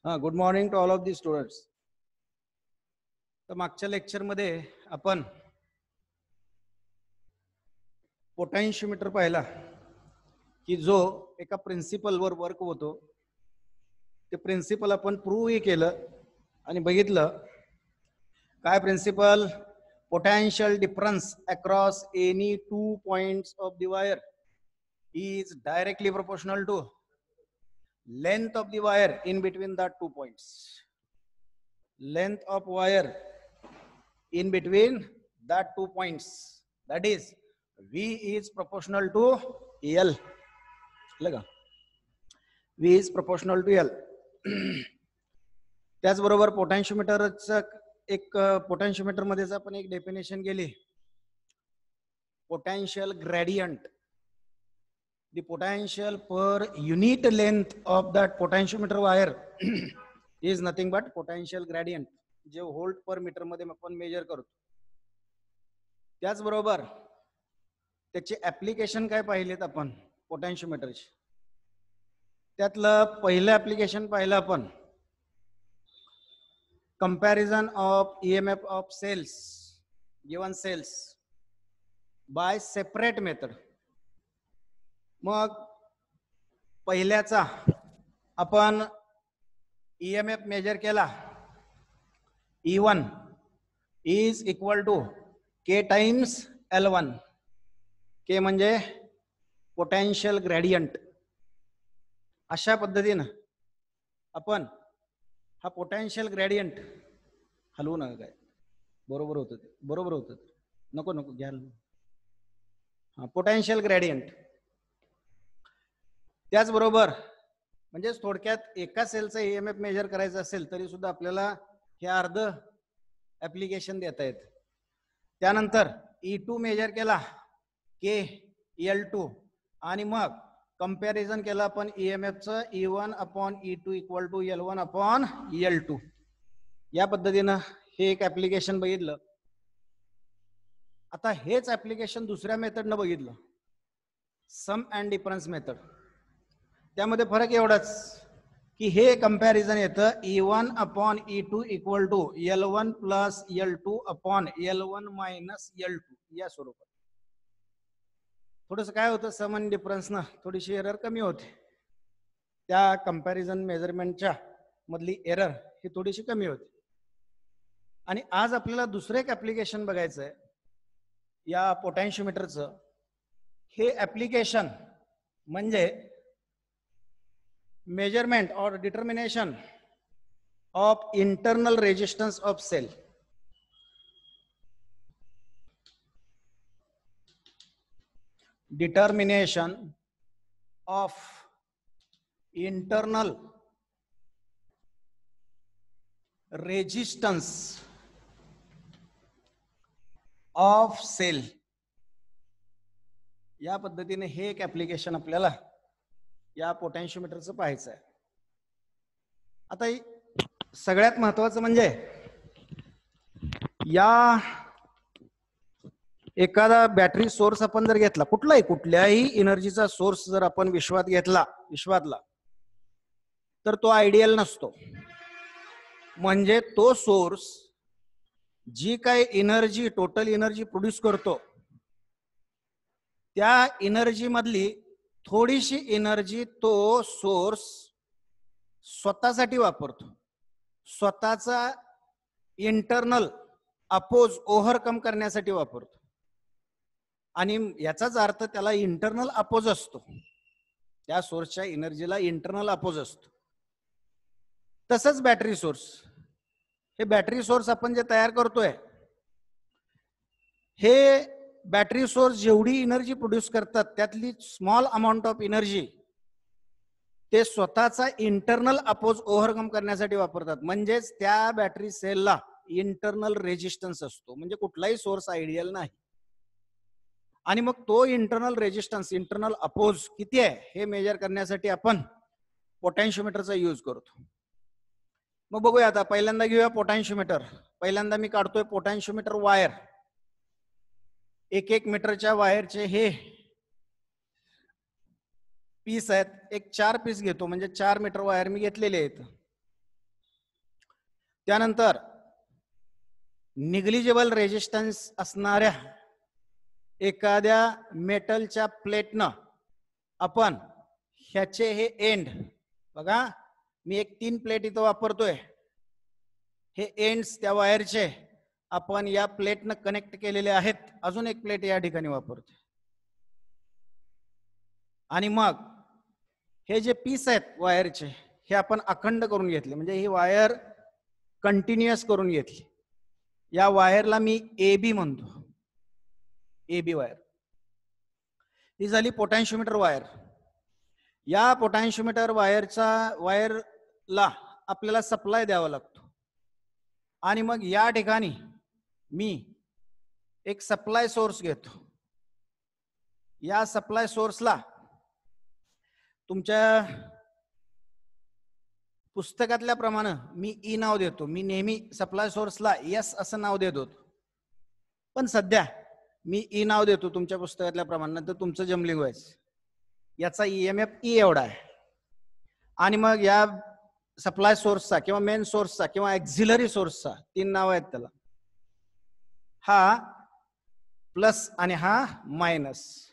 Good morning to all of the students. तर मागच्या लेक्चरमध्ये आपण पोटॅन्शियोमीटर पाहिला की जो एका प्रिन्सिपलवर वर्क होतो. ते प्रिन्सिपल आपण प्रूव्ह केलं आणि बघितलं काय principle. Potential difference across any 2 points of the wire is directly proportional to length of the wire in between the 2 points. Length of wire in between that 2 points, that is V is proportional to L. V is proportional to L. त्याचबरोबर पोटॅन्शियोमीटरचं एक पोटॅन्शियोमीटर मध्ये आपण एक definition केली. Potential gradient, the potential per unit length of that potentiometer wire is nothing but potential gradient, जे volt पर metre मध्ये आपण major करतो. त्याचबरोबर त्याचे ऍप्लिकेशन काय पाहिलेत आपण पोटॅन्शियोमीटरचे. त्यातलं पहिलं ऍप्लिकेशन पाहिलं आपण comparison of EMF of cells given cells by separate method. मग पहिल्याचा आपण ईएमएफ मेजर केला. E1 is equal to K times L1. K म्हणजे पोटॅन्शियल ग्रेडियंट. अशा पद्धतीनं आपण हा पोटॅन्शियल ग्रेडियंट हलवू नका काय बरोबर होतं ते बरोबर होतं नको नको घ्याल. हा पोटॅन्शियल ग्रेडियंट. त्याचबरोबर म्हणजे थोडक्यात एका सेलचा ईएमएफ मेजर करायचं असेल तरी सुद्धा आपल्याला हे अर्ध ऍप्लिकेशन देता येत. त्यानंतर E2 मेजर केला K L2 आणि मग कंपॅरिझन केलं आपण ईएमएफचं E1 upon E2 equal to L1 upon L2. या पद्धतीनं हे एक ऍप्लिकेशन बघितलं. आता हेच ऍप्लिकेशन दुसऱ्या मेथडनं बघितलं, सम अँड डिफरन्स मेथड. त्यामध्ये फरक एवढाच की हे कंपॅरिझन येतं E1 upon E2 equal to L1 plus L2 upon L1 minus L2 या स्वरूपात. थोडंसं काय होतं सम अँड डिफरन्सनं थोडीशी एरर कमी होते. त्या कंपॅरिझन मेजरमेंटच्या मधली एरर ही थोडीशी कमी होते. आणि आज आपल्याला दुसरं एक ऍप्लिकेशन बघायचं आहे या पोटॅन्शियोमीटरचं. हे ऍप्लिकेशन म्हणजे measurement or determination of internal resistance of cell. Determination of internal resistance of cell. या पद्धतीने हे एक ऍप्लिकेशन आपल्याला या पोटॅन्शियोमीटरचं पाहायचं आहे. आता सगळ्यात महत्वाचं म्हणजे या एखादा बॅटरी सोर्स आपण जर घेतला, कुठल्याही एनर्जीचा सोर्स जर आपण विश्वातला तर तो आयडियल नसतो. म्हणजे तो सोर्स जी काय एनर्जी टोटल एनर्जी प्रोड्यूस करतो त्या एनर्जी मधली थोडीशी एनर्जी तो सोर्स स्वतःसाठी वापरतो. स्वतःचा इंटरनल अपोज ओव्हरकम करण्यासाठी वापरतो. आणि याचाच अर्थ त्याला इंटरनल अपोज असतो. त्या सोर्सच्या एनर्जीला इंटरनल अपोज असतो. तसंच बॅटरी सोर्स, हे बॅटरी सोर्स आपण जे तयार करतोय हे बॅटरी सोर्स जेवढी एनर्जी प्रोड्यूस करतात त्यातली स्मॉल अमाऊंट ऑफ एनर्जी ते स्वतःचा इंटरनल अपोज ओव्हरकम करण्यासाठी वापरतात. म्हणजेच त्या बॅटरी सेलला इंटरनल रेजिस्टन्स असतो. म्हणजे कुठलाही सोर्स आयडियल नाही. आणि मग तो इंटरनल रेजिस्टन्स इंटरनल अपोज किती आहे हे मेजर करण्यासाठी आपण पोटॅन्शियोमीटरचा यूज करतो. मग बघूया आता पहिल्यांदा घेऊया पोटॅन्शियोमीटर. पहिल्यांदा मी काढतोय पोटॅन्शियोमीटर वायर. 1-1 मीटरच्या वायरचे हे पीस आहेत. एक 4 पीस घेतो म्हणजे 4 मीटर वायर मी घेतलेले आहेत. त्यानंतर निग्लिजिबल रेजिस्टन्स असणाऱ्या एखाद्या मेटलच्या प्लेटनं आपण ह्याचे हे एंड बघा, मी एक 3 प्लेट इथं वापरतोय, हे एंड्स त्या वायरचे आपण या प्लेटनं कनेक्ट केलेले आहेत. अजून एक प्लेट या ठिकाणी वापरतोय आणि मग हे जे पीस आहेत वायरचे हे आपण अखंड करून घेतले, म्हणजे ही वायर कंटिन्युअस करून घेतली. या वायरला मी AB म्हणतो, AB वायर. ही झाली पोटॅन्शिओमीटर वायर. या पोटॅन्शिओमीटर वायरला आपल्याला सप्लाय द्यावा लागतो आणि मग या ठिकाणी मी एक सप्लाय सोर्स घेतो. या सप्लाय सोर्सला तुमच्या पुस्तकातल्या प्रमाणे मी ई नाव देतो. मी नेहमी सप्लाय सोर्सला एस असं नाव देत होतो, पण सध्या मी ई नाव देतो तुमच्या पुस्तकातल्या प्रमाणे, नंतर तुमचं जमलिंग व्हायचं. याचा EMF ई एवढा आहे. आणि मग या सप्लाय सोर्सचा किंवा मेन सोर्सचा किंवा एक्झिलरी सोर्सचा 3 नाव आहेत त्याला, हा प्लस आणि हा मायनस.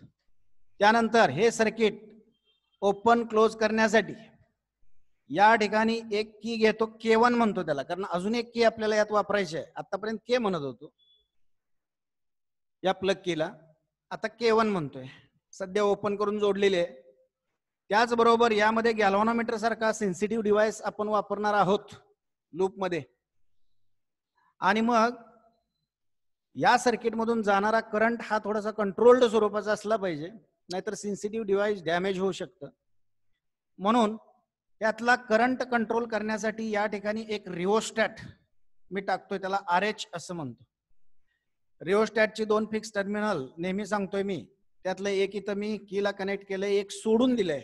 त्यानंतर हे सर्किट ओपन क्लोज करण्यासाठी या ठिकाणी एक की घेतो, K1 म्हणतो त्याला, कारण अजून एक की आपल्याला यात वापरायची आहे. आतापर्यंत K म्हणत होतो या प्लग कीला, आता K1 म्हणतोय. सध्या ओपन करून जोडलेले आहे. त्याचबरोबर यामध्ये गॅल्व्हॅनोमीटर सारखा सेन्सिटिव्ह डिव्हाइस आपण वापरणार आहोत लूपमध्ये. आणि मग या सर्किटमधून जाणारा करंट हा थोडासा कंट्रोल्ड स्वरूपाचा असला पाहिजे, नाहीतर सेन्सिटिव्ह डिव्हाइस डॅमेज होऊ शकतं. म्हणून त्यातला करंट कंट्रोल करण्यासाठी या ठिकाणी एक रिओस्टॅट मी टाकतोय, त्याला RH असं म्हणतो. रिओस्टॅटची 2 फिक्स टर्मिनल नेहमी सांगतोय मी, त्यातलं एक इथं मी कीला कनेक्ट केलंय, एक सोडून दिलंय.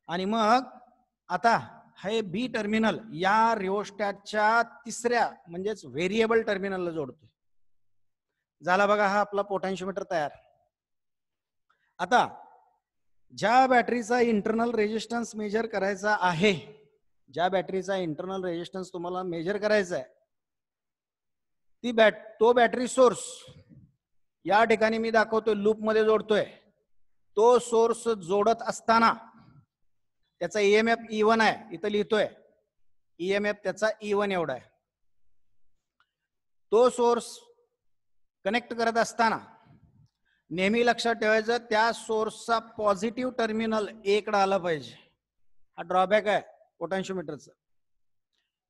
आणि मग आता हे B टर्मिनल या रिओस्टॅटच्या 3ऱ्या म्हणजेच व्हेरिएबल टर्मिनलला जोडतोय. झाला बघा हा आपला पोटॅन्शिओमीटर तयार. आता ज्या बॅटरीचा इंटरनल रेजिस्टन्स मेजर करायचा आहे, ज्या बॅटरीचा इंटरनल रेजिस्टन्स तुम्हाला मेजर करायचा आहे, तो बॅटरी सोर्स या ठिकाणी मी दाखवतोय लूप मध्ये जोडतोय. तो सोर्स जोडत असताना त्याचा EMF E1 आहे, इथं लिहितोय. EMF त्याचा E1 एवढा आहे. तो सोर्स कनेक्ट करत असताना नेहमी लक्षात ठेवायचं, त्या सोर्सचा पॉझिटिव्ह टर्मिनल इकडे आला पाहिजे. हा ड्रॉबॅक आहे पोटॅन्शिओमीटरचा.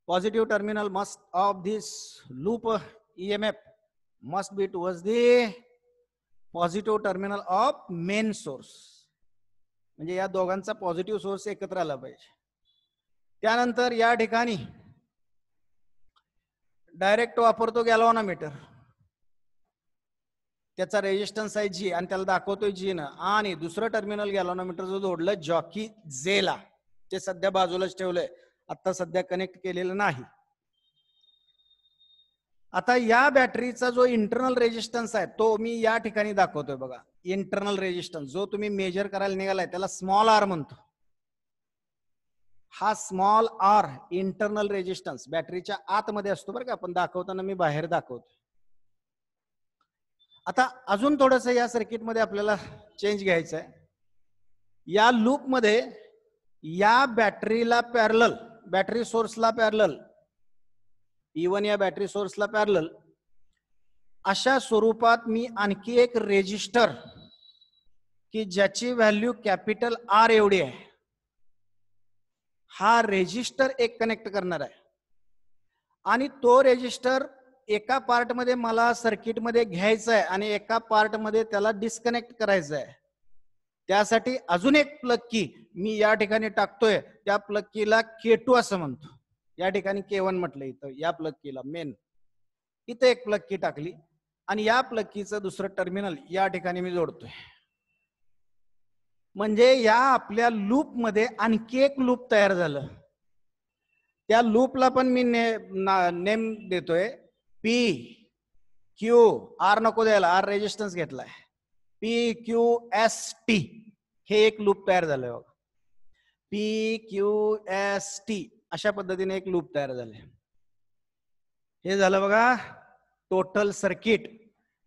Positive terminal must of this loop EMF must be towards the positive terminal of main source. म्हणजे या दोघांचा पॉझिटिव्ह सोर्स एकत्र आला पाहिजे. त्यानंतर या ठिकाणी डायरेक्ट वापरतो गॅल्व्हॅनोमीटर, त्याचा रेजिस्टन्स आहे G आणि त्याला दाखवतोय G न. आणि दुसरं टर्मिनल गॅल्व्हॅनोमीटरचं जोडलं जॉकी J ला, ते सध्या बाजूलाच ठेवलंय, आता सध्या कनेक्ट केलेलं नाही. आता या बॅटरीचा जो इंटरनल रेजिस्टन्स आहे तो मी या ठिकाणी दाखवतोय बघा. इंटरनल रेजिस्टन्स जो तुम्ही मेजर करायला निघालाय त्याला स्मॉल r म्हणतो. हा स्मॉल r इंटरनल रेजिस्टन्स बॅटरीच्या आतमध्ये असतो बरं का, आपण दाखवताना मी बाहेर दाखवतो. आता अजून थोडंसं या सर्किटमध्ये आपल्याला चेंज घ्यायचं आहे. या लूप मध्ये या बॅटरीला पॅरलल, बॅटरी सोर्सला पॅरलल, E1 या बॅटरी सोर्सला पॅरलल अशा स्वरूपात मी आणखी एक रेजिस्टर की ज्याची व्हॅल्यू कॅपिटल R एवढी आहे, हा रेजिस्टर एक कनेक्ट करणार आहे. आणि तो रेजिस्टर एका पार्ट मध्ये मला सर्किट मध्ये घ्यायचा आहे आणि एका पार्ट मध्ये त्याला डिस्कनेक्ट करायचं आहे. त्यासाठी अजून एक प्लग की मी या ठिकाणी टाकतोय, त्या प्लग कीला K2 असं म्हणतो. या ठिकाणी K1 म्हटलं, इथं या प्लग कीला मेन, इथं एक प्लग की टाकली आणि या प्लग कीचं दुसरं टर्मिनल या ठिकाणी मी जोडतोय. म्हणजे या आपल्या लूप मध्ये आणखी एक लूप तयार झालं. त्या लूपला पण मी नेम देतोय PQ, R नको द्यायला, R रेजिस्टन्स घेतलाय, PQST. हे एक लूप तयार झालंय बघा, PQST अशा पद्धतीने एक लूप तयार झाले. हे झालं बघा टोटल सर्किट.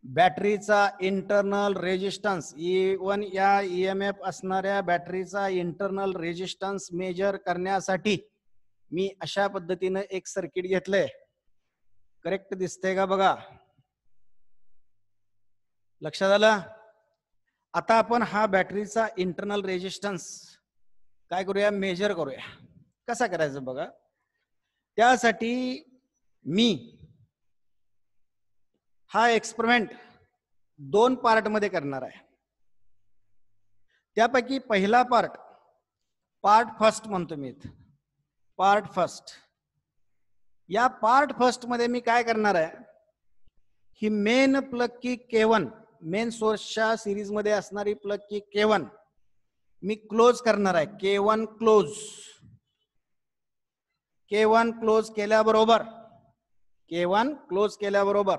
बॅटरीचा इंटरनल रेजिस्टन्स E1 या EMF असणाऱ्या बॅटरीचा इंटरनल रेजिस्टन्स मेजर करण्यासाठी मी अशा पद्धतीने एक सर्किट घेतलंय. करेक्ट दिसतंय का बघा? लक्षात आलं? आता आपण हा बॅटरीचा इंटरनल रेजिस्टन्स काय करूया, मेजर करूया. कसा करायचं बघा. त्यासाठी मी हा एक्सपेरिमेंट 2 पार्ट मध्ये करणार आहे. त्यापैकी पहिला पार्ट फर्स्ट म्हणतो मी. Part first. या पार्ट फर्स्ट मध्ये मी काय करणार आहे, ही मेन प्लग की K1 मेन सोर्सच्या सिरीज मध्ये असणारी प्लग की K1 मी क्लोज करणार आहे. K1 close. K1 क्लोज केल्याबरोबर K1 क्लोज केल्याबरोबर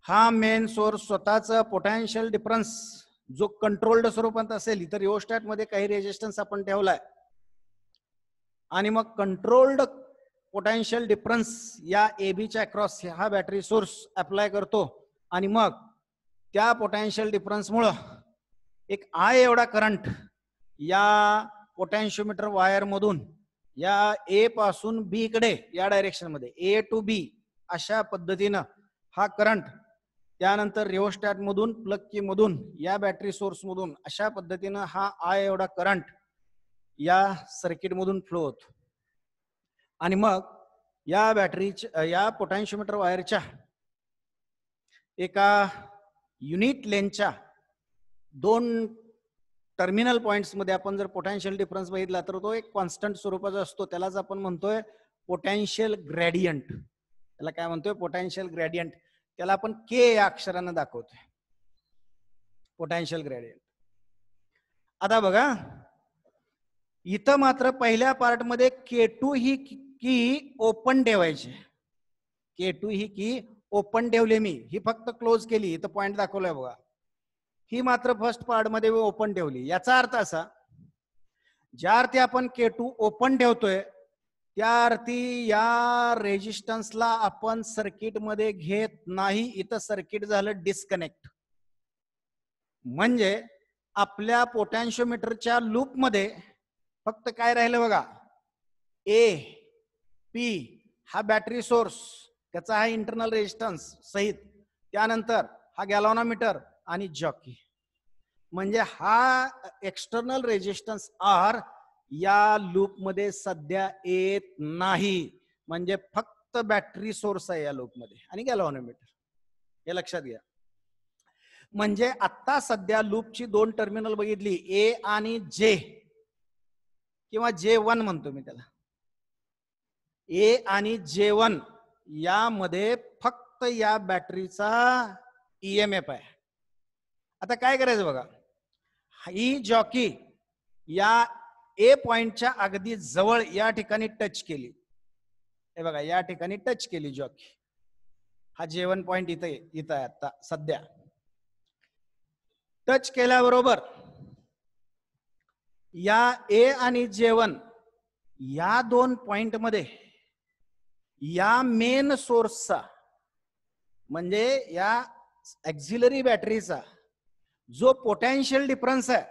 हा मेन सोर्स स्वतःचा पोटेन्शियल डिफरन्स जो कंट्रोल्ड स्वरूपात असेल, इतर रिओस्टॅट मध्ये काही रेजिस्टन्स आपण ठेवलाय, आणि मग कंट्रोल्ड पोटेन्शियल डिफरन्स या एबीच्या अक्रॉस हा बॅटरी सोर्स अप्लाय करतो, आणि मग त्या पोटेन्शियल डिफरन्स मुळे एक आय एवढा करंट या पोटॅन्शियोमीटर वायर मधून या ए पासून बी कडे या डायरेक्शन मध्ये ए टू बी अशा पद्धतीनं हा करंट त्यानंतर रिओस्टॅट मधून प्लग की मधून या बॅटरी सोर्स मधून अशा पद्धतीनं हा आय एवढा करंट या सर्किट मधून फ्लो होतो. आणि मग या बॅटरीच्या या पोटॅन्शियोमीटर वायरच्या एका युनिट लेंथच्या 2 टर्मिनल पॉइंट्स मध्ये आपण जर पोटेन्शियल डिफरन्स बघितला तर तो एक कॉन्स्टंट स्वरूपाचा असतो. त्यालाच आपण म्हणतोय पोटेन्शियल ग्रेडियंट. त्याला काय म्हणतोय, पोटेन्शियल ग्रेडियंट. त्याला आपण के या अक्षराने दाखवतोय, पोटेन्शियल ग्रेडियंट. आता बघा इथं मात्र पहिल्या पार्ट मध्ये K2 ही की ओपन ठेवायची. K2 ही की ओपन ठेवली मी, ही फक्त क्लोज केली. इथं पॉइंट दाखवलाय बघा. ही मात्र फर्स्ट पार्ट मध्ये ओपन ठेवली. याचा अर्थ असा, ज्या अर्थी आपण K2 ओपन ठेवतोय त्या अर्थी या रेजिस्टन्सला आपण सर्किट मध्ये घेत नाही. इथं सर्किट झालं डिस्कनेक्ट. म्हणजे आपल्या पोटॅन्शियोमीटरच्या लूप मध्ये फक्त काय राहिलं बघा, ए पी हा बॅटरी सोर्स, त्याचा हा इंटरनल रेजिस्टन्स सहित, त्यानंतर हा गॅल्व्हनोमीटर आणि जॉकी. म्हणजे हा एक्सटर्नल रेजिस्टन्स आर या लूप मध्ये सध्या येत नाही. म्हणजे फक्त बॅटरी सोर्स आहे या लूप मध्ये आणि गॅल्व्हनोमीटर. हे लक्षात घ्या. म्हणजे आता सध्या लूपची 2 टर्मिनल बघितली, ए आणि जे किंवा J1 म्हणतो मी त्याला. ए आणि J1 यामध्ये फक्त या बॅटरीचा EMF आहे. आता काय करायचं बघा, ही जॉकी या ए पॉइंटच्या अगदी जवळ या ठिकाणी टच केली. हे बघा या ठिकाणी टच केली जॉकी. हा J1 पॉइंट इथं आहे आता सध्या. टच केल्याबरोबर या ए आणि J1 या 2 पॉइंट मध्ये या मेन सोर्सचा म्हणजे या ऑक्झिलरी बॅटरीचा जो पोटेन्शियल डिफरन्स आहे,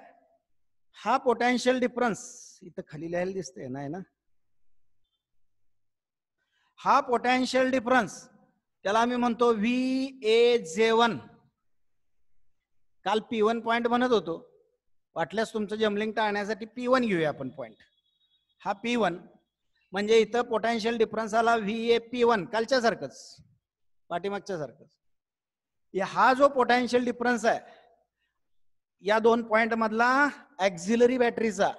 हा पोटेन्शियल डिफरन्स इथं खाली लिहायला दिसतंय नाही ना, हा पोटेन्शियल डिफरन्स त्याला आम्ही म्हणतो VAJ1. काल P1 पॉइंट म्हणत होतो, वाटल्यास तुमचं जमलिंग टाळण्यासाठी P1 घेऊया आपण पॉइंट. हा P1 म्हणजे इथं पोटेन्शियल डिफरन्स आला VAP1, कालच्या सारखंच, पाठीमागच्या सारखंच. हा जो पोटेन्शियल डिफरन्स आहे या 2 पॉइंट मधला ऑक्झिलरी बॅटरीचा,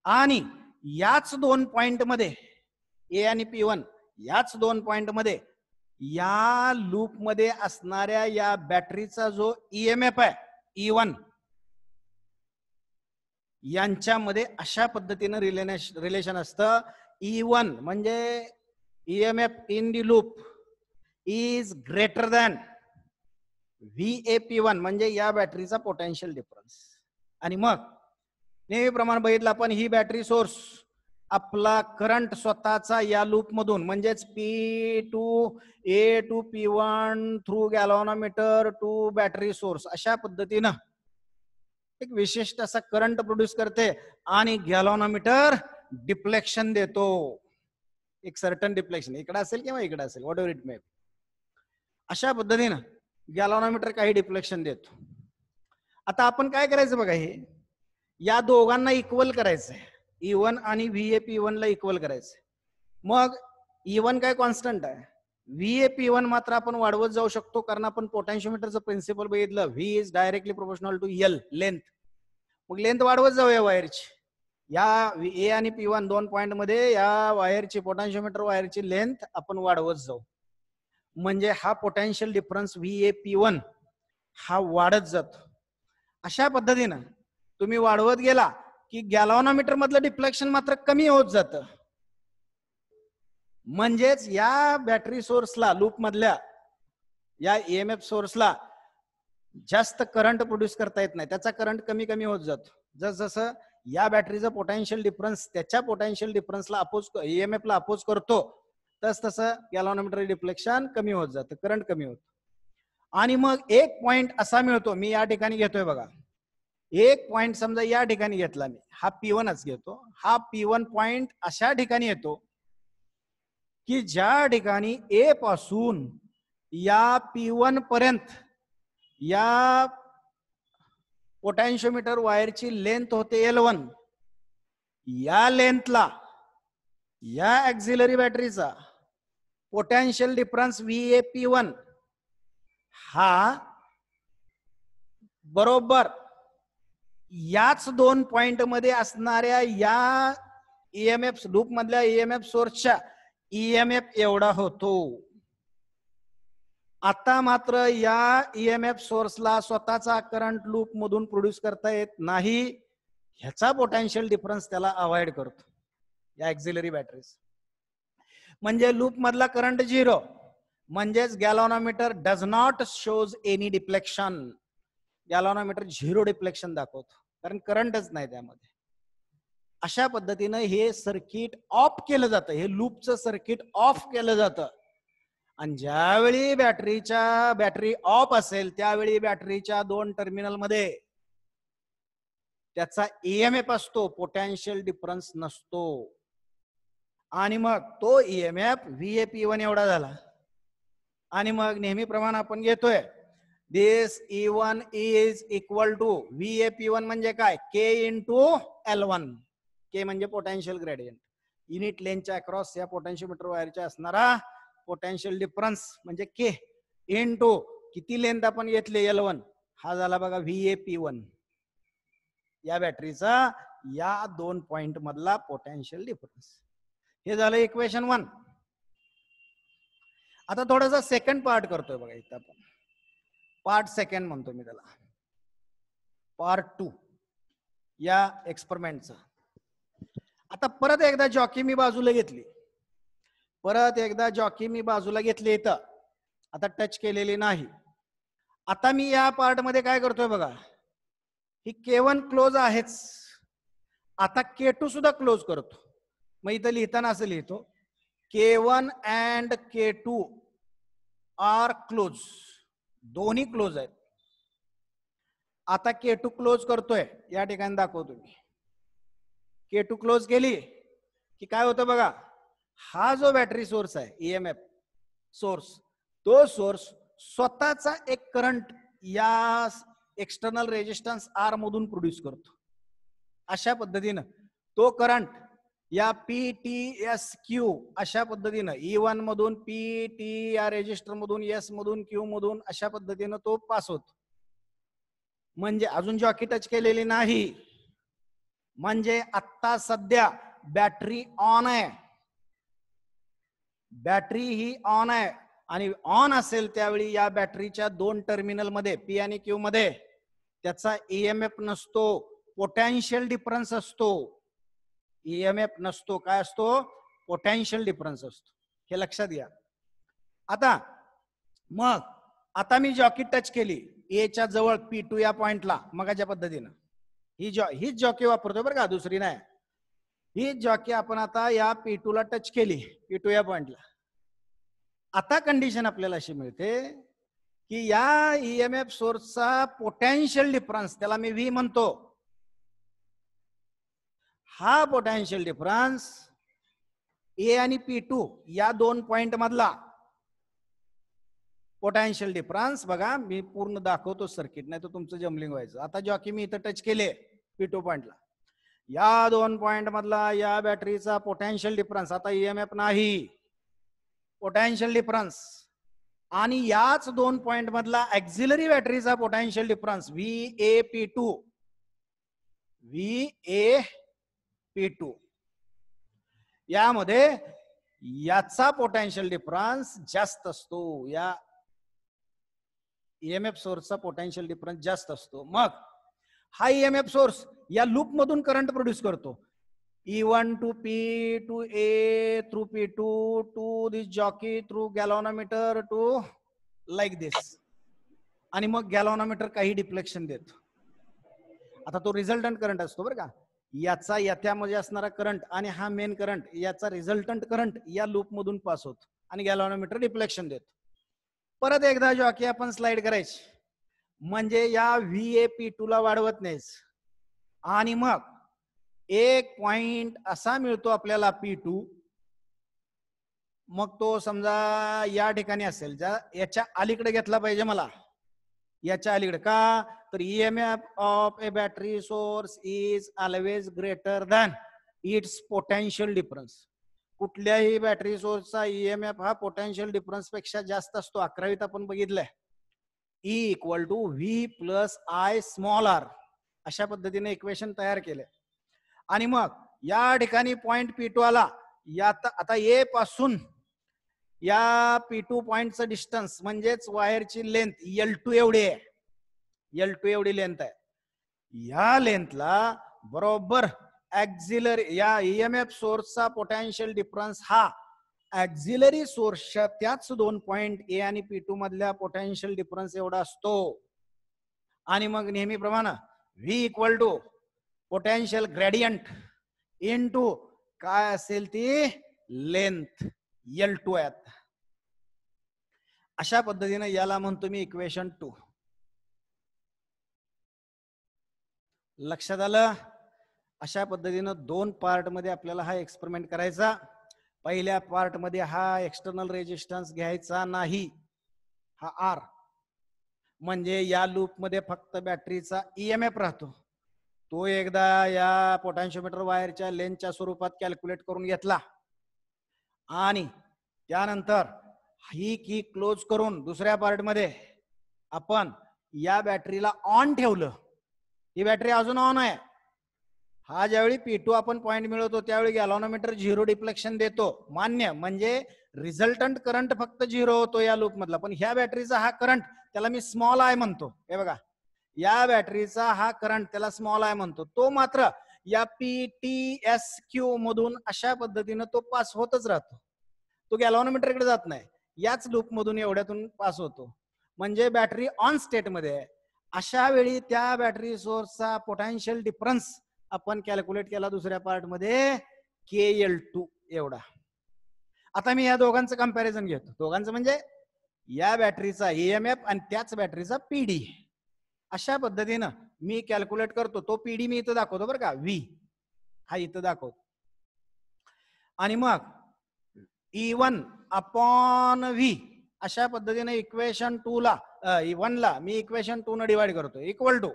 आणि याच 2 पॉइंट मध्ये ए आणि P1 याच 2 पॉइंट मध्ये या लूप मध्ये असणाऱ्या या बॅटरीचा जो EMF आहे E1, यांच्यामध्ये अशा पद्धतीनं रिलेशन असतं. E1 म्हणजे EMF in the loop is greater than VAP1 म्हणजे या बॅटरीचा पोटेन्शियल डिफरन्स. आणि मग नेहमीप्रमाणे बघितलं आपण, ही बॅटरी सोर्स आपला करंट स्वतःचा या लूप मधून म्हणजेच P2 to P1 through galvanometer to battery source अशा पद्धतीनं एक विशिष्ट असा करंट प्रोड्यूस करते आणि गॅल्व्हॅनोमीटर डिफ्लेक्शन देतो. एक सर्टन डिफ्लेक्शन इकडे असेल किंवा इकडे असेल, व्हॉट एव्हर इट मे. अशा पद्धतीनं गॅल्व्हॅनोमीटर काही डिफ्लेक्शन देतो. आता आपण काय करायचं बघा, हे या दोघांना इक्वल करायचंय. E1 आणि VAP1 ला इक्वल करायचंय. मग E1 काय कॉन्स्टंट आहे, VAP1 मात्र आपण वाढवत जाऊ शकतो, कारण आपण पोटॅन्शियोमीटरचं प्रिन्सिपल बघितलं. V is directly proportional to L, length. मग लेंथ वाढवत जाऊया वायरची. या A आणि P1 दोन पॉइंट मध्ये या वायरची, पोटॅन्शियोमीटर वायरची लेंथ आपण वाढवत जाऊ. म्हणजे हा पोटेन्शियल डिफरन्स VAP1 हा वाढत जातो. अशा पद्धतीनं तुम्ही वाढवत गेला की गॅल्व्हॅनोमीटर मधलं डिफ्लेक्शन मात्र कमी होत जातं. म्हणजेच या बॅटरी सोर्सला, लूप मधल्या या EMF सोर्सला जास्त करंट प्रोड्यूस करता येत नाही, त्याचा करंट कमी कमी होत जातो. जसं या बॅटरीचं पोटेन्शियल डिफरन्स त्याच्या पोटेन्शियल डिफरन्सला अपोज, EMF ला अपोज करतो, तसं गॅल्व्हॅनोमीटर डिफ्लेक्शन कमी होत जातं, करंट कमी होतं. आणि मग एक पॉइंट असा मिळतो, मी या ठिकाणी घेतोय बघा, एक पॉइंट समजा या ठिकाणी घेतला मी, हा P1च घेतो. हा P1 पॉइंट अशा ठिकाणी येतो की ज्या ठिकाणी A पासून या P1 पर्यंत या पोटॅन्शियोमीटर वायरची लेंथ होते L1. या लेंथला या ऍक्झिलरी बॅटरीचा पोटॅन्शियल डिफरन्स VAP1 हा बरोबर याच दोन पॉइंट मध्ये असणाऱ्या या EMF लूप मधल्या EMF सोर्सच्या EMF एवढा होतो. आता मात्र या EMF सोर्सला स्वतःचा करंट लूप मधून प्रोड्यूस करता येत नाही, ह्याचा पोटेन्शियल डिफरन्स त्याला अवॉइड करतो या ऍक्झिलरी बॅटरीज. म्हणजे लूप मधला करंट 0, म्हणजेच galvanometer does not shows any deflection. Galvanometer 0 deflection दाखवतो, कारण करंटच नाही त्यामध्ये. अशा पद्धतीनं हे सर्किट ऑफ केलं जातं, हे लूपचं सर्किट ऑफ केलं जातं. आणि ज्यावेळी बॅटरी ऑफ असेल त्यावेळी बॅटरीच्या दोन टर्मिनल मध्ये त्याचा EMF असतो, पोटॅन्शियल डिफरन्स नसतो. आणि मग तो EMF VAP1 एवढा झाला. आणि मग नेहमीप्रमाणे आपण घेतोय दिस E1 is equal to VAP1 म्हणजे काय, K इंटू L1. K म्हणजे पोटेन्शियल ग्रेडियंट, युनिट लेंथच्या अक्रॉस या पोटेन्शियोमीटर वायरच्या असणारा पोटेन्शियल डिफरन्स म्हणजे K इंटू किती लेंथ आपण घेतली L1, हा झाला बघा VAP1. या बॅटरीचा या दोन पॉइंट मधला पोटेन्शियल डिफरन्स. हे झालं इक्वेशन 1. आता थोडासा सेकंड पार्ट करतोय बघा इथं आपण, पार्ट सेकंड म्हणतो मी त्याला, पार्ट 2 या एक्सपेरिमेंटचा. आता परत एकदा जॉकी मी बाजूला घेतली, इथं आता टच केलेली नाही. आता मी या पार्ट मध्ये काय करतोय बघा, ही K1 क्लोज आहेच, आता K2 सुद्धा क्लोज करतो. मग इथं लिहिताना असं लिहितो K1 and K2 are close, दोन्ही क्लोज आहेत. आता K2 क्लोज करतोय, या ठिकाणी दाखवतो मी. K2 क्लोज केली की काय होतं बघा, हा जो बॅटरी सोर्स आहे EMF सोर्स, तो सोर्स स्वतःचा एक करंट या एक्सटर्नल रेजिस्टन्स R मधून प्रोड्यूस करतो. अशा पद्धतीनं तो करंट या PTSQ अशा पद्धतीनं E1 मधून PT या रेजिस्टर मधून S मधून Q मधून अशा पद्धतीनं तो पास होतो. म्हणजे अजून जॉकी टच केलेली नाही, म्हणजे आता सध्या बॅटरी ऑन आहे, बॅटरी ही ऑन आहे. आणि ऑन असेल त्यावेळी या बॅटरीच्या दोन टर्मिनल मध्ये P आणि Q मध्ये त्याचा EMF नसतो, पोटेन्शियल डिफरन्स असतो. EMF नसतो, काय असतो, पोटेन्शियल डिफरन्स असतो. हे लक्षात घ्या. आता मी जॉकी टच केली A च्या जवळ P2 या पॉइंटला, मगाच्या पद्धतीनं हीच जॉकी वापरतोय बरं का, दुसरी नाही. ही जॉकी आपण आता या P2 ला टच केली, P2 या पॉइंटला. आता कंडिशन आपल्याला अशी मिळते की या ईएमएफ सोर्सचा पोटेन्शियल डिफरन्स, त्याला मी व्ही म्हणतो, हा पोटेन्शियल डिफरन्स ए आणि P2 या दोन पॉइंट मधला पोटेन्शियल डिफरन्स बघा, मी पूर्ण दाखवतो सर्किट, नाही तर तुमचं जमलिंग व्हायचं. आता जॉकी मी इथं टच केले P2 पॉइंटला, या दोन पॉइंट मधला या बॅटरीचा पोटेन्शियल डिफरन्स, आता ईएमएफ नाही, पोटेन्शियल डिफरन्स, आणि याच दोन पॉइंट मधला ऍक्झिलरी बॅटरीचा पोटेन्शियल डिफरन्स VA P2, यामध्ये याचा पोटेन्शियल डिफरन्स जास्त असतो, या ईएमएफ सोर्सचा पोटेन्शियल डिफरन्स जास्त असतो. मग हा ईएमएफ सोर्स या लूप मधून करंट प्रोड्यूस करतो, E1 to P to A through P2 to this jockey through galvanometer to like this, आणि मग गॅल्व्हनोमीटर काही डिफ्लेक्शन देतो. आता तो रिझल्टंट करंट असतो बरं का, याचा याच्यामध्ये असणारा करंट आणि हा मेन करंट, याचा रिझल्टंट करंट या लूप मधून पास होतो आणि गॅल्व्हनोमीटर डिफ्लेक्शन देतो. परत एकदा जॉकी आपण स्लाइड करायची, म्हणजे या VA-P2 ला वाढवत नाहीच, आणि मग एक पॉइंट असा मिळतो आपल्याला P2, मग तो समजा या ठिकाणी असेल, याच्या अलीकडे घेतला पाहिजे मला, याच्या अलीकडे का, तर EMF of A battery source is always greater than its potential difference. कुठल्याही बॅटरी सोर्सचा ईएमएफ हा पोटेन्शियल डिफरन्स पेक्षा जास्त असतो. 11वीत आपण बघितलंय, E = V + I small r, अशा पद्धतीने इक्वेशन तयार केले. आणि मग या ठिकाणी पॉइंट P2 आला, आता ए पासून या P2 पॉइंटचं डिस्टन्स म्हणजेच वायरची लेंथ L2 एवढी आहे, L2 एवढी लेंथ आहे. या लेंथला बरोबर ऍक्झिलरी, या ईएमएफ सोर्सचा पोटेन्शियल डिफरन्स हा ऍक्झिलरी सोर्सच्या त्याच दोन पॉइंट ए आणि P2 मधल्या पोटेन्शियल डिफरन्स एवढा असतो. आणि मग नेहमीप्रमाणे V = पोटेन्शियल ग्रेडियंट इनटू काय असेल ती लेंथ L2 आहे. अशा पद्धतीने याला म्हणतो मी इक्वेशन 2. लक्षात आलं? अशा पद्धतीनं दोन पार्ट मध्ये आपल्याला हा एक्सपेरिमेंट करायचा. पहिल्या पार्ट मध्ये हा एक्सटर्नल रेजिस्टन्स घ्यायचा नाही, हा R, म्हणजे या लूप मध्ये फक्त बॅटरीचा ईएमएफ राहतो. तो एकदा या पोटेन्शियोमीटर वायरच्या लेंथच्या स्वरूपात कॅल्क्युलेट करून घेतला, आणि त्यानंतर ही की क्लोज करून दुसऱ्या पार्ट मध्ये आपण या बॅटरीला ऑन ठेवलं. ही बॅटरी अजून ऑन आहे. हा ज्यावेळी P2 आपण पॉइंट मिळवतो त्यावेळी गॅल्व्हनोमीटर 0 डिफ्लेक्शन देतो, मान्य, म्हणजे रिझल्टंट करंट फक्त 0 होतो या लूप मधला. पण ह्या बॅटरीचा हा करंट, त्याला मी स्मॉल आय म्हणतो. हे बघा, या बॅटरीचा हा करंट, त्याला स्मॉल आय म्हणतो, तो मात्र या PTSQ मधून अशा पद्धतीनं तो पास होतच राहतो. तो गॅल्व्हनोमीटर कडे जात नाही, याच लूप मधून एवढ्यातून पास होतो. म्हणजे बॅटरी ऑन स्टेट मध्ये आहे. अशा वेळी त्या बॅटरी सोर्सचा पोटेन्शियल डिफरन्स आपण कॅल्क्युलेट केला दुसऱ्या पार्ट मध्ये, KL2 एवढा. आता मी या दोघांचं कंपॅरिझन घेतो. दोघांचं म्हणजे या बॅटरीचा ईएमएफ आणि त्याच बॅटरीचा PD. अशा पद्धतीनं मी कॅल्क्युलेट करतो. तो PD मी इथं दाखवतो बरं का, V हा इथं दाखवतो. आणि मग E1/V अशा पद्धतीने इक्वेशन 2 ला, E1 ला मी इक्वेशन 2 न डिवाइड करतो, इक्वल टू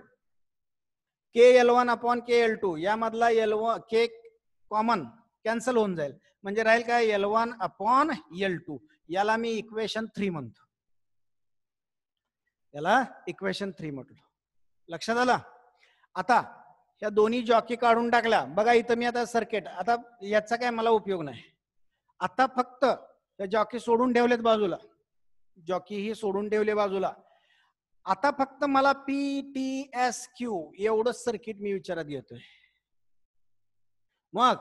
KL1/KL2. यामधला L1 K कॉमन कॅन्सल होऊन जाईल, म्हणजे राहील काय L1/L2. याला मी इक्वेशन 3 म्हणतो, याला इक्वेशन 3 म्हटलं. लक्षात आलं? आता या दोन्ही जॉकी काढून टाकल्या. बघा इथं मी आता सर्किट, आता याचा काय मला उपयोग नाही. आता फक्त या जॉकी सोडून ठेवलेत बाजूला, जॉकी ही सोडून ठेवले बाजूला. आता फक्त मला PTSQ एवढंच सर्किट मी विचारात घेतोय. मग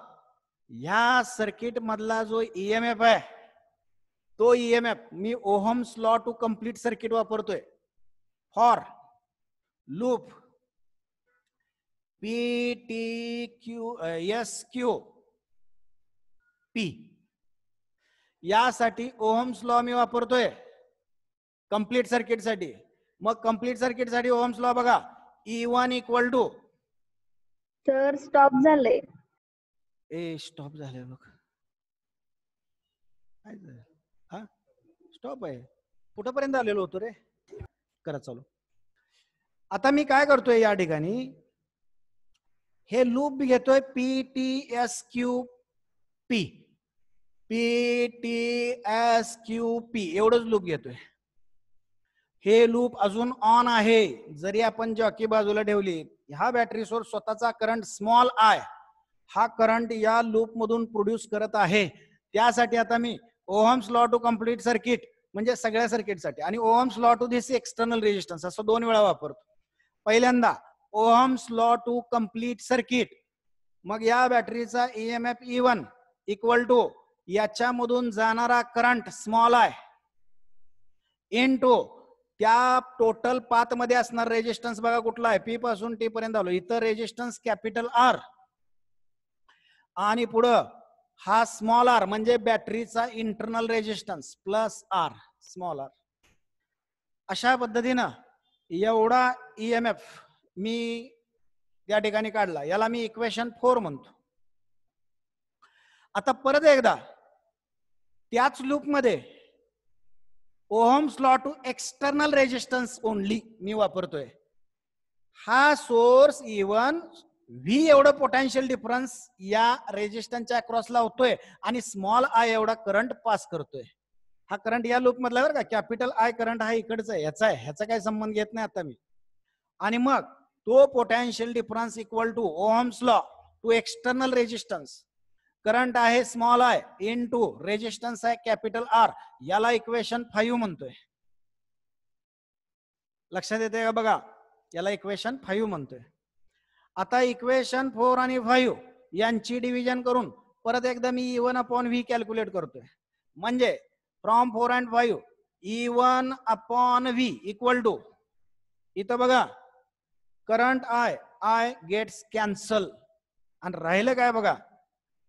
ह्या सर्किट मधला जो ईएमएफ आहे, तो ईएमएफ मी Ohm's law to complete circuit वापरतोय फॉर लूप PTSQ पी. यासाठी ओहम्स लॉ मी वापरतोय कंप्लीट सर्किट साठी. मग कंप्लीट सर्किट साठी ओहम्स लॉ बघा, E1 equal to, sir stop झाले. स्टॉप झाले बघ, हा स्टॉप आहे, कुठपर्यंत आलेलो होतो रे. करा चालू. आता मी काय करतोय या ठिकाणी, हे लूप घेतोय PTSQP, PTSQP एवढंच लूप घेतोय. हे लूप अजून ऑन आहे. जरी आपण जॉकी बाजूला ठेवली, ह्या बॅटरी सोर्स स्वतःचा करंट स्मॉल आय हा करंट या लूप मधून प्रोड्यूस करत आहे. त्यासाठी आता मी Ohm's law to complete circuit म्हणजे सगळ्या सर्किटसाठी आणि Ohm's law to this external resistance असं 2 वेळा वापरतो. पहिल्यांदा Ohm's law to complete circuit, मग या बॅटरीचा EMF E1 इक्वल टू याच्यामधून जाणारा करंट स्मॉल आय इनटू त्या टोटल पाथ मध्ये असणार रेजिस्टन्स बघा कुठला आहे, पी पासून टी पर्यंत आलो, इथं रेजिस्टन्स कॅपिटल आर आणि पुढं हा स्मॉल आर म्हणजे बॅटरीचा internal resistance plus R small R. अशा पद्धतीनं एवढा EMF मी या ठिकाणी काढला. याला मी इक्वेशन 4 म्हणतो. आता परत एकदा त्याच लूप मध्ये Ohm's law to external resistance only मी वापरतोय. हा सोर्स E1 V एवढं पोटेन्शियल डिफरन्स या रेजिस्टन्सच्या अक्रॉसला होतोय आणि स्मॉल आय एवढा करंट पास करतोय. हा करंट या लूप मधला बरं का, कॅपिटल आय करंट हा इकडचा आहे, ह्याचा आहे, ह्याचा काही संबंध घेत नाही आता मी. आणि मग तो potential difference equal to Ohm's law to external resistance, current आहे स्मॉल आय इनटू रेजिस्टन्स आहे कॅपिटल आर, याला इक्वेशन 5 म्हणतोय. लक्षात येते का बघा, याला इक्वेशन 5 म्हणतोय. आता इक्वेशन 4 आणि 5 यांची डिव्हिजन करून परत एकदा मी E1 अपॉन V कॅल्क्युलेट करतोय. म्हणजे from 4 and 5 E1 upon V equal to, इथं बघा करंट I गेट्स कॅन्सल आणि राहिलं काय बघा,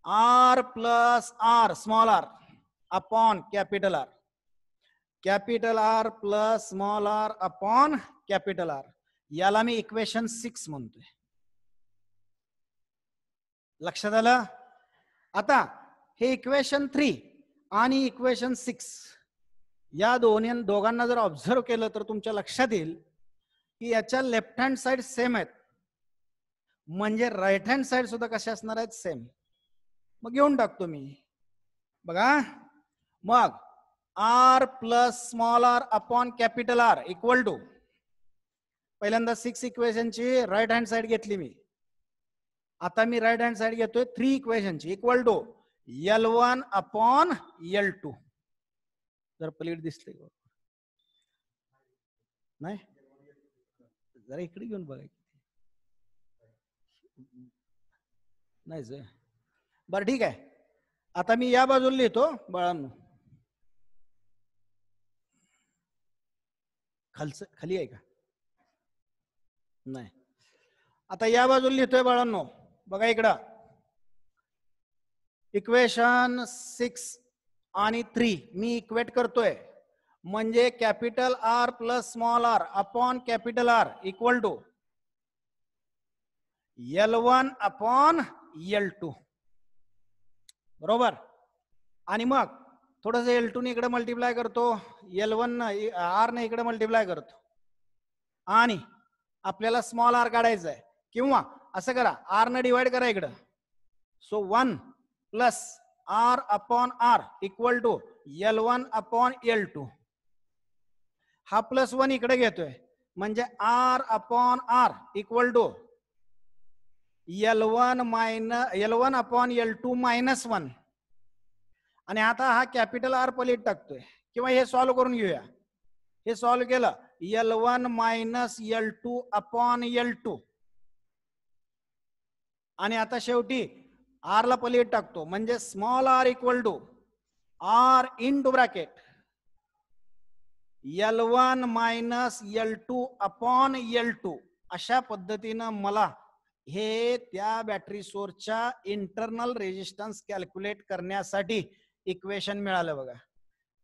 R plus R small R upon capital R, capital R plus small R upon capital R, याला मी इक्वेशन 6 म्हणतोय. लक्षात आलं. आता हे इक्वेशन 3 आणि इक्वेशन 6 या दोघांना जर ऑब्झर्व केलं तर तुमच्या लक्षात येईल की याच्या लेफ्ट हँड साइड सेम आहेत, म्हणजे राईट हँड साइड सुद्धा कशा असणार आहेत, सेम. मग घेऊन टाकतो मी बघा. मग R plus small R upon capital R equal to, पहिल्यांदा 6 इक्वेशनची राईट हँड साइड घेतली मी, आता मी राईट हँड साइड घेतोय 3 इक्वेशनची equal to L1 upon L2. जर प्लेट दिसले नाही, जरा इकडे घेऊन बघा नाही सर. बरं ठीक आहे, आता मी या बाजूला लिहितो बाळांनो, खाली आहे का नाही. आता या बाजूला लिहितोय बाळांनो, बघा इकडं इक्वेशन 6 आणि 3 मी इक्वेट करतोय. म्हणजे capital R plus small R upon capital R equal to L1 upon L2 बरोबर. आणि मग थोडस L2 ने इकडे मल्टिप्लाय करतो, L1 R ने इकडे मल्टिप्लाय करतो आणि आपल्याला स्मॉल आर काढायचा आहे, किंवा असं करा R ने डिवाइड करा इकडं. So 1 plus R upon R equal to L1 upon L2. हा प्लस 1 इकडे घेतोय म्हणजे R upon R equal to L1 upon L2 minus 1. आणि आता हा कॅपिटल आर पलीट टाकतोय, किंवा हे सॉल्व्ह करून घेऊया. हे सॉल्व्ह केलं L1 minus L2 upon L2, आणि आता शेवटी आर ला पलीट टाकतो म्हणजे small R equal to R into bracket L1 minus L2 upon L2. अशा पद्धतीनं मला हे त्या बॅटरी सोर्सच्या इंटरनल रेजिस्टन्स कॅल्क्युलेट करण्यासाठी इक्वेशन मिळालं बघा.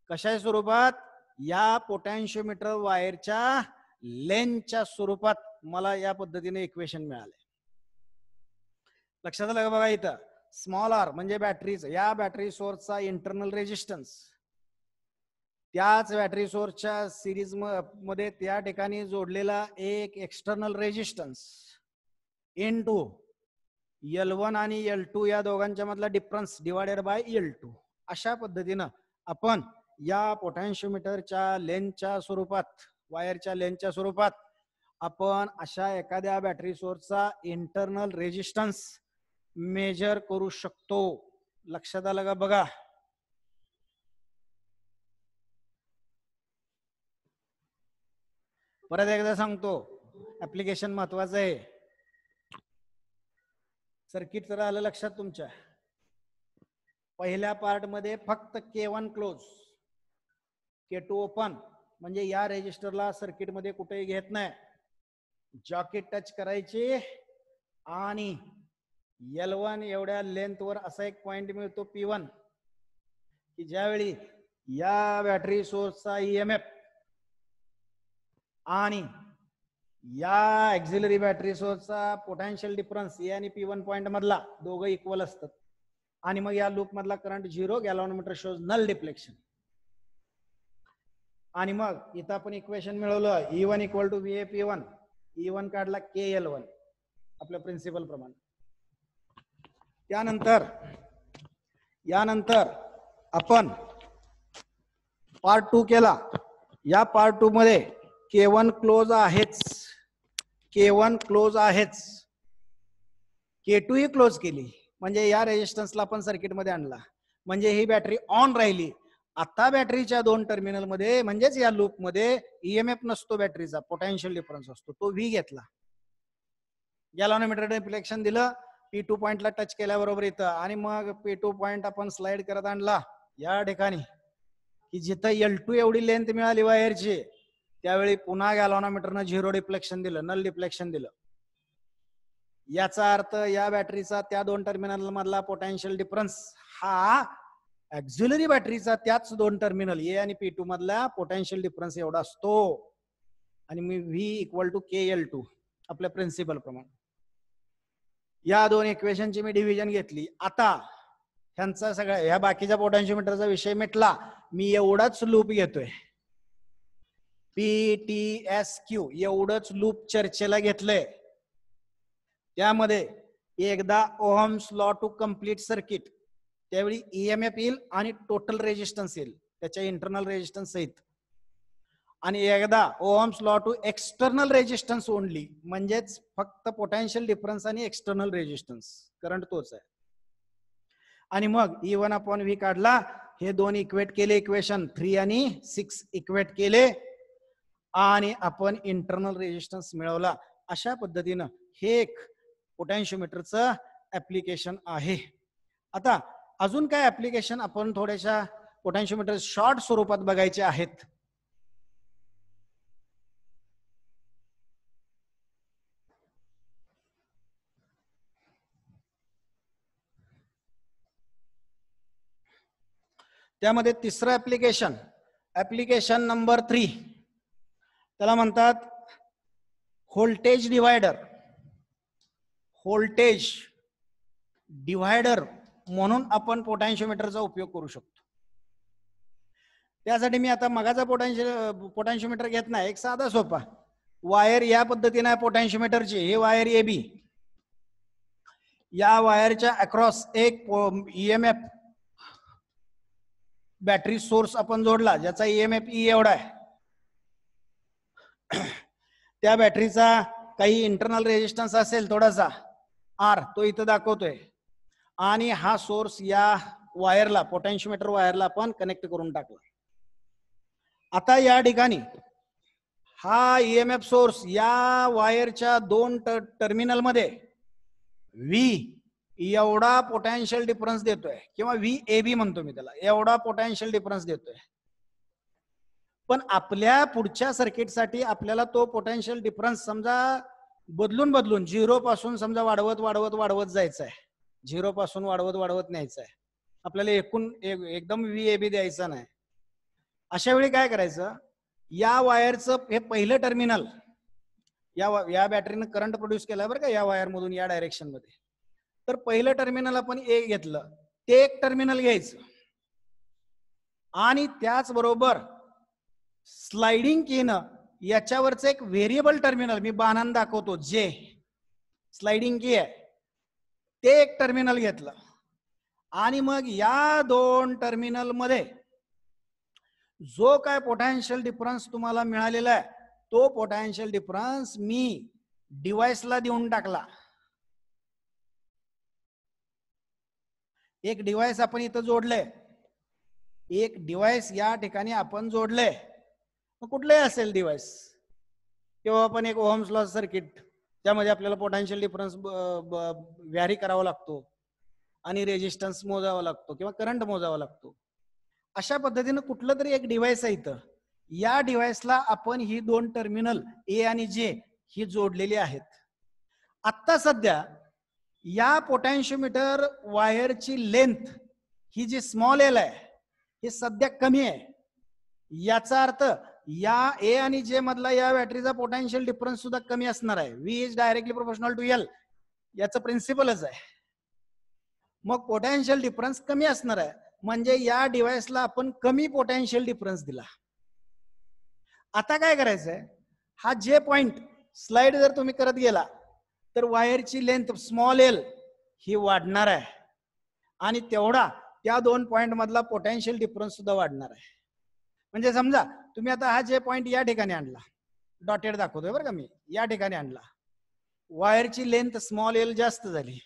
कशा स्वरूपात? या पोटॅन्शिओमीटर वायरच्या लेंथच्या स्वरूपात मला या पद्धतीने इक्वेशन मिळाले. लक्षात आलं का बघा? इथं स्मॉल आर म्हणजे बॅटरीचं, या बॅटरी सोर्सचा इंटरनल रेजिस्टन्स, त्याच बॅटरी सोर्सच्या सिरीज मध्ये त्या ठिकाणी जोडलेला एक एक्सटर्नल रेजिस्टन्स इनटू L1 आणि L2 या दोघांच्या मधला डिफरन्स डिवायडेड बाय L2. अशा पद्धतीनं आपण या पोटॅन्शिओमीटरच्या लेंथच्या स्वरूपात, वायरच्या लेंथच्या स्वरूपात आपण अशा एखाद्या बॅटरी सोर्सचा इंटरनल रेजिस्टन्स मेजर करू शकतो. लक्षात आलं का बघा? परत एकदा सांगतो, ऍप्लिकेशन महत्वाचं आहे. सर्किट तर आलं लक्षात तुमच्या? पहिल्या पार्ट मध्ये फक्त K1 क्लोज, K2 ओपन, म्हणजे या रेजिस्टरला सर्किट मध्ये कुठेही घेत नाही. जॉकेट टच करायची आणि L1 एवढ्या लेंथ वर असा एक पॉइंट मिळतो P1, की ज्यावेळी या बॅटरी सोर्सचा EMF आणि या एक्झिलरी बॅटरी सोर्सचा पोटेन्शियल डिफरन्स ए आणि P1 पॉइंट मधला दोघं इक्वल असतात, आणि मग या लूप मधला current 0, galvanometer shows null deflection. आणि मग इथं आपण इक्वेशन मिळवलं, E1 equal to VA P1, E1 काढला KL1 आपल्या प्रिन्सिपल प्रमाणे. यानंतर आपण पार्ट 2 केला. या पार्ट 2 मध्ये K1 क्लोज आहेच, K1 क्लोज आहेच, K2 ही क्लोज केली, म्हणजे या रेजिस्टन्सला आपण सर्किट मध्ये आणला, म्हणजे ही बॅटरी ऑन राहिली. आता बॅटरीच्या दोन टर्मिनल मध्ये म्हणजेच या लूप मध्ये EMF नसतो, बॅटरीचा पोटेन्शियल डिफरन्स असतो, तो V घेतला. गॅल्व्हनोमीटर डिफ्लेक्शन दिलं, P2 पॉइंटला टच केल्याबरोबर इथं, आणि मग P2 पॉइंट आपण स्लाइड करत आणला या ठिकाणी, की जिथं L2 एवढी लेंथ मिळाली वायरची, त्यावेळी पुन्हा गॅल्व्हनोमीटरनं 0 डिफ्लेक्शन दिलं, नल डिफ्लेक्शन दिलं. याचा अर्थ या बॅटरीचा त्या दोन टर्मिनल मधला पोटेन्शियल डिफरन्स हा ऑक्झिलरी बॅटरीचा त्याच दोन टर्मिनल ए आणि P2 मधला पोटेन्शियल डिफरन्स एवढा असतो. आणि मी V इक्वल टू KL2 आपल्या प्रिन्सिपल प्रमाणे या दोन इक्वेशनची मी डिव्हिजन घेतली. आता ह्यांचा सगळ्या ह्या बाकीच्या पोटेन्शिओमीटरचा विषय मिटला. मी एवढाच लूप घेतोय, PTSQ एवढंच लूप चर्चेला घेतलंय. त्यामध्ये एकदा ohm's law to complete circuit, त्यावेळी EMF येईल आणि टोटल रेजिस्टन्स येईल त्याच्या इंटरनल रेजिस्टन्स सहित, आणि एकदा ohm's law to external resistance only, म्हणजेच फक्त पोटेन्शियल डिफरन्स आणि एक्सटर्नल रेजिस्टन्स, करंट तोच आहे. आणि मग E1 अपॉन V काढला, हे दोन इक्वेट केले, इक्वेशन 3 आणि 6 इक्वेट केले, आणि आपण इंटरनल रेजिस्टन्स मिळवला. अशा पद्धतीनं हे एक पोटेन्शिओमीटरचं ऍप्लिकेशन आहे. आता अजून काय ऍप्लिकेशन आपण थोड्याशा पोटेन्शिओमीटर शॉर्ट स्वरूपात बघायचे आहेत. त्यामध्ये तिसरं ऍप्लिकेशन नंबर 3, त्याला म्हणतात व्होल्टेज डिव्हायडर. व्होल्टेज डिव्हायडर म्हणून आपण पोटेन्शिओमीटरचा उपयोग करू शकतो. त्यासाठी मी आता मगाचा पोटेन्शिओमीटर घेत नाही, एक साधा सोपा वायर या पद्धतीने पोटेन्शिओमीटरची, हे वायर AB, या वायरच्या अक्रॉस एक EMF बॅटरी सोर्स आपण जोडला, ज्याचा EMF E एवढा आहे. त्या बॅटरीचा काही इंटरनल रेजिस्टन्स असेल थोडासा R, तो इथं दाखवतोय, आणि हा सोर्स या वायरला, पोटेन्शिओमीटर वायरला आपण कनेक्ट करून टाकला. आता या ठिकाणी हा EMF सोर्स या वायरच्या दोन टर्मिनल मध्ये V एवढा पोटेन्शियल डिफरन्स देतोय, किंवा VAB म्हणतो मी त्याला, एवढा पोटेन्शियल डिफरन्स देतोय. पण आपल्या पुढच्या सर्किटसाठी आपल्याला तो पोटेन्शियल डिफरन्स समजा बदलून बदलून झिरो पासून समजा वाढवत वाढवत वाढवत जायचं आहे, झिरो पासून वाढवत वाढवत न्यायचं आहे आपल्याला, एकूण एकदम VAB द्यायचा नाही. अशा वेळी काय करायचं, या वायरचं हे पहिलं टर्मिनल, या बॅटरीनं करंट प्रोड्यूस केला बरं का या वायर मधून या डायरेक्शन मध्ये, तर पहिलं टर्मिनल आपण A घेतलं, ते एक टर्मिनल घ्यायचं आणि त्याचबरोबर स्लाइडिंग कीनं याच्यावरचं एक व्हेरिएबल टर्मिनल मी बाणानं दाखवतो, जे स्लाइडिंग की आहे ते एक टर्मिनल घेतलं आणि मग या दोन टर्मिनल मध्ये जो काय पोटेन्शियल डिफरन्स तुम्हाला मिळालेला आहे तो पोटेन्शियल डिफरन्स मी डिव्हाइसला देऊन टाकला. एक डिव्हाइस आपण इथं जोडलंय, एक डिव्हाइस या ठिकाणी आपण जोडलंय, कुठलंही असेल डिव्हाइस, किंवा आपण एक ओहम्स लॉ सर्किट त्यामध्ये आपल्याला पोटेन्शियल डिफरन्स व्हॅरी करावा लागतो आणि रेजिस्टन्स मोजावा लागतो किंवा करंट मोजावा लागतो. अशा पद्धतीनं कुठलं तरी एक डिव्हाइस आहे इथं, या डिव्हाइसला आपण ही दोन टर्मिनल A आणि J ही जोडलेली आहेत. आता सध्या या पोटॅन्शियोमीटर वायरची लेंथ ही जी स्मॉल एल आहे ही सध्या कमी आहे. याचा अर्थ या A आणि J मधला या बॅटरीचा पोटेन्शियल डिफरन्स सुद्धा कमी असणार आहे. V is directly proportional to L, याचं प्रिन्सिपलच आहे. मग पोटेन्शियल डिफरन्स कमी असणार आहे म्हणजे या डिव्हाइसला आपण कमी पोटेन्शियल डिफरन्स दिला. आता काय करायचंय, हा J पॉइंट स्लाइड जर तुम्ही करत गेला तर वायरची लेंथ स्मॉल एल ही वाढणार आहे आणि तेवढा त्या दोन पॉइंट मधला पोटेन्शियल डिफरन्स सुद्धा वाढणार आहे. म्हणजे समजा तुम्ही आता हा J पॉइंट या ठिकाणी आणला, डॉटेड दाखवतोय बरं का मी, या ठिकाणी आणला, वायरची लेंथ स्मॉल एल जास्त झाली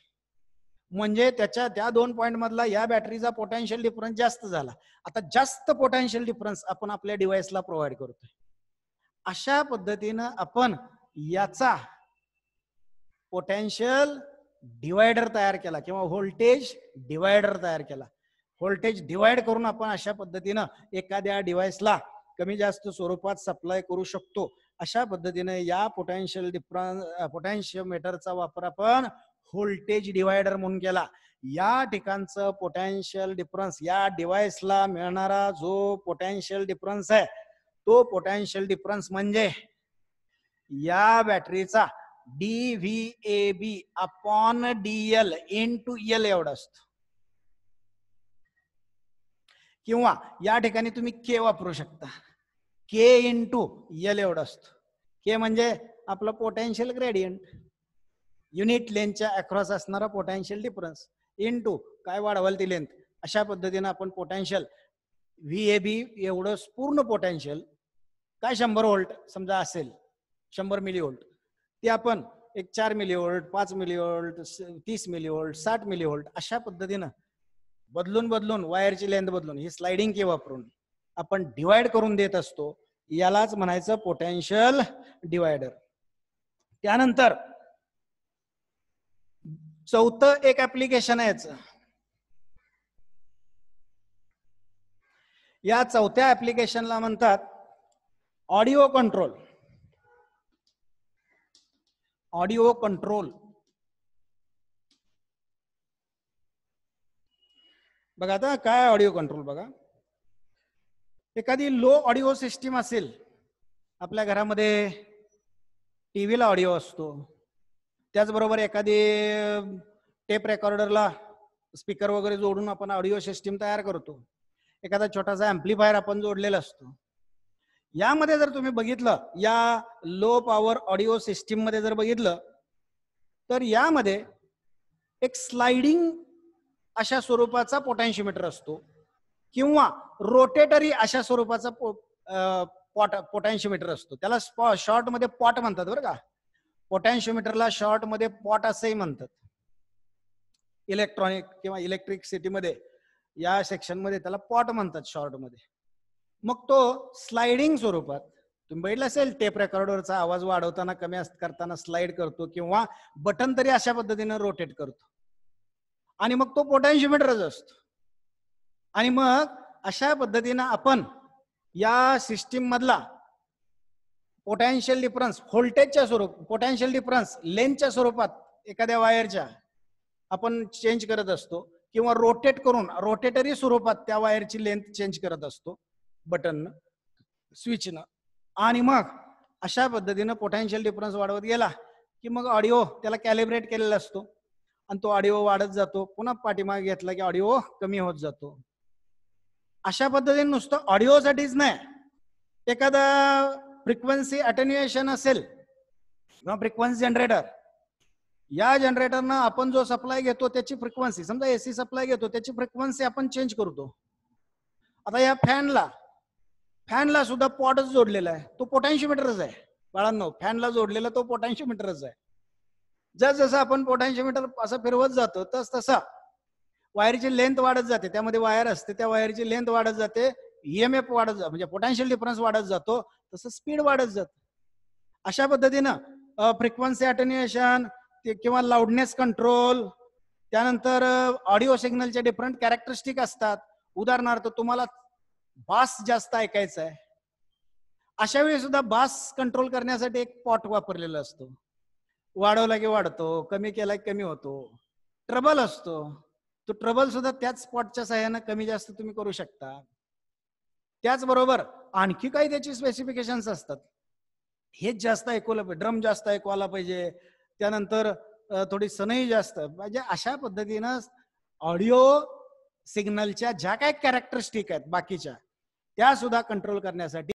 म्हणजे त्या दोन पॉइंट मधला या बॅटरीचा पोटेन्शियल डिफरन्स जास्त झाला. आता जास्त पोटेन्शियल डिफरन्स आपण आपल्या डिव्हाइसला प्रोव्हाइड करतोय. अशा पद्धतीनं आपण याचा पोटेन्शियल डिवायडर तयार केला किंवा व्होल्टेज डिवायडर तयार केला. व्होल्टेज डिवाइड करून आपण अशा पद्धतीनं एखाद्या डिव्हाइसला कमी जास्त स्वरूपात सप्लाय करू शकतो. अशा पद्धतीने या पोटेन्शियल डिफरन्स पोटेन्शियोमीटरचा वापर आपण व्होल्टेज डिवायडर म्हणून केला. या ठिकाणचं पोटेन्शियल डिफरन्स, या डिव्हाइसला मिळणारा जो पोटेन्शियल डिफरन्स आहे तो पोटेन्शियल डिफरन्स म्हणजे या बॅटरीचा DVAB upon DL into L एवढा असतो. किंवा या ठिकाणी तुम्ही K वापरू शकता, K इंटू L एवढा असतो. K म्हणजे आपलं पोटेन्शियल ग्रेडियंट, युनिट लेंथच्या अक्रॉस असणारा पोटेन्शियल डिफरन्स, इंटू काय वाढवाल ती लेंथ. अशा पद्धतीने आपण पोटेन्शियल VAB एवढं पूर्ण पोटेन्शियल काय 100 व्होल्ट समजा असेल, 100 मिली व्होल्ट, ते आपण एक 4 millivolt, 5 millivolt, 30 millivolt, 60 millivolt अशा पद्धतीनं बदलून बदलून वायरची लेंथ बदलून ही स्लाइडिंग की वापरून आपण डिवाइड करून देत असतो. यालाच म्हणायचं पोटेन्शियल डिवायडर. त्यानंतर चौथं एक ऍप्लिकेशन आहे याचं. या चौथ्या ऍप्लिकेशनला म्हणतात ऑडिओ कंट्रोल. ऑडिओ कंट्रोल बघा, आता काय ऑडिओ कंट्रोल बघा, एखादी लो ऑडिओ सिस्टीम असेल आपल्या घरामध्ये, टीव्हीला ऑडिओ असतो, त्याचबरोबर एखादी टेप रेकॉर्डरला स्पीकर वगैरे जोडून आपण ऑडिओ सिस्टीम तयार करतो, एखादा छोटासा ऍम्प्लिफायर आपण जोडलेला असतो. यामध्ये जर तुम्ही बघितलं, या लो पॉवर ऑडिओ सिस्टीम मध्ये जर बघितलं तर यामध्ये एक स्लाइडिंग अशा स्वरूपाचा पोटेन्शियोमीटर असतो किंवा रोटेटरी अशा स्वरूपाचा पोटेन्शियोमीटर असतो. त्याला शॉर्ट मध्ये पॉट म्हणतात बरं का. पोटेन्शियोमीटरला शॉर्ट मध्ये पॉट असंही म्हणतात. इलेक्ट्रॉनिक किंवा इलेक्ट्रिसिटी मध्ये या सेक्शन मध्ये त्याला पॉट म्हणतात शॉर्ट मध्ये. मग तो स्लाइडिंग स्वरूपात तुम्ही बघितलं असेल, टेप रेकॉर्डरचा आवाज वाढवताना कमी करताना स्लाइड करतो किंवा बटन तरी अशा पद्धतीने रोटेट करतो आणि मग तो पोटेन्शियोमीटरच असतो. आणि मग अशा पद्धतीनं आपण या सिस्टीम मधला पोटॅन्शियल डिफरन्स व्होल्टेजच्या स्वरूप पोटॅन्शियल डिफरन्स लेंथच्या स्वरूपात एखाद्या वायरच्या आपण चेंज करत असतो किंवा रोटेट करून रोटेटरी स्वरूपात त्या वायरची लेंथ चेंज करत असतो बटननं स्विचनं. आणि मग अशा पद्धतीनं पोटॅन्शियल डिफरन्स वाढवत गेला की मग ऑडिओ त्याला कॅलिब्रेट केलेला असतो आणि तो ऑडिओ वाढत जातो. पुन्हा पाठीमागे घेतला की ऑडिओ कमी होत जातो. अशा पद्धतीने नुसतं ऑडिओसाठीच नाही, एखादा फ्रिक्वेन्सी अटेन्युएशन असेल किंवा फ्रिक्वेन्सी जनरेटर, या जनरेटरनं आपण जो सप्लाय घेतो त्याची फ्रिक्वेन्सी, समजा एसी सप्लाय घेतो त्याची फ्रिक्वेन्सी आपण चेंज करतो. आता या फॅनला सुद्धा पॉटच जोडलेला आहे, तो पोटॅन्शिओमीटरच आहे बाळांनो. फॅनला जोडलेला तो पोटॅन्शिओमीटरच आहे. जसं आपण पोटॅन्शिओमीटर असं फिरवत जातो तसा वायरची लेंथ वाढत जाते. त्यामध्ये वायर असते, त्या वायरची लेंथ वाढत जाते, ईएमएफ वाढत जातो, म्हणजे पोटॅन्शियल डिफरन्स वाढत जातो, तसं स्पीड वाढत जात. अशा पद्धतीनं फ्रिक्वेन्सी अटेन्युएशन किंवा लाऊडनेस कंट्रोल, त्यानंतर ऑडिओ सिग्नलचे डिफरंट कॅरेक्टरिस्टिक असतात. उदाहरणार्थ तुम्हाला बास जास्त ऐकायचं आहे, अशा वेळी सुद्धा बास कंट्रोल करण्यासाठी एक पॉट वापरलेला असतो. वाढवला की वाढतो, कमी केला की कमी होतो. ट्रबल असतो, तो ट्रबल सुद्धा त्याच स्पॉटच्या सहाय्याने कमी जास्त तुम्ही करू शकता. त्याचबरोबर आणखी काही त्याची स्पेसिफिकेशन्स असतात. हेच जास्त ऐकवलं पाहिजे, ड्रम जास्त ऐकवायला पाहिजे, त्यानंतर थोडी सनई जास्त, म्हणजे अशा पद्धतीनं ऑडिओ सिग्नलच्या ज्या काही कॅरेक्टरिस्टिक आहेत बाकीच्या त्या सुद्धा कंट्रोल करण्यासाठी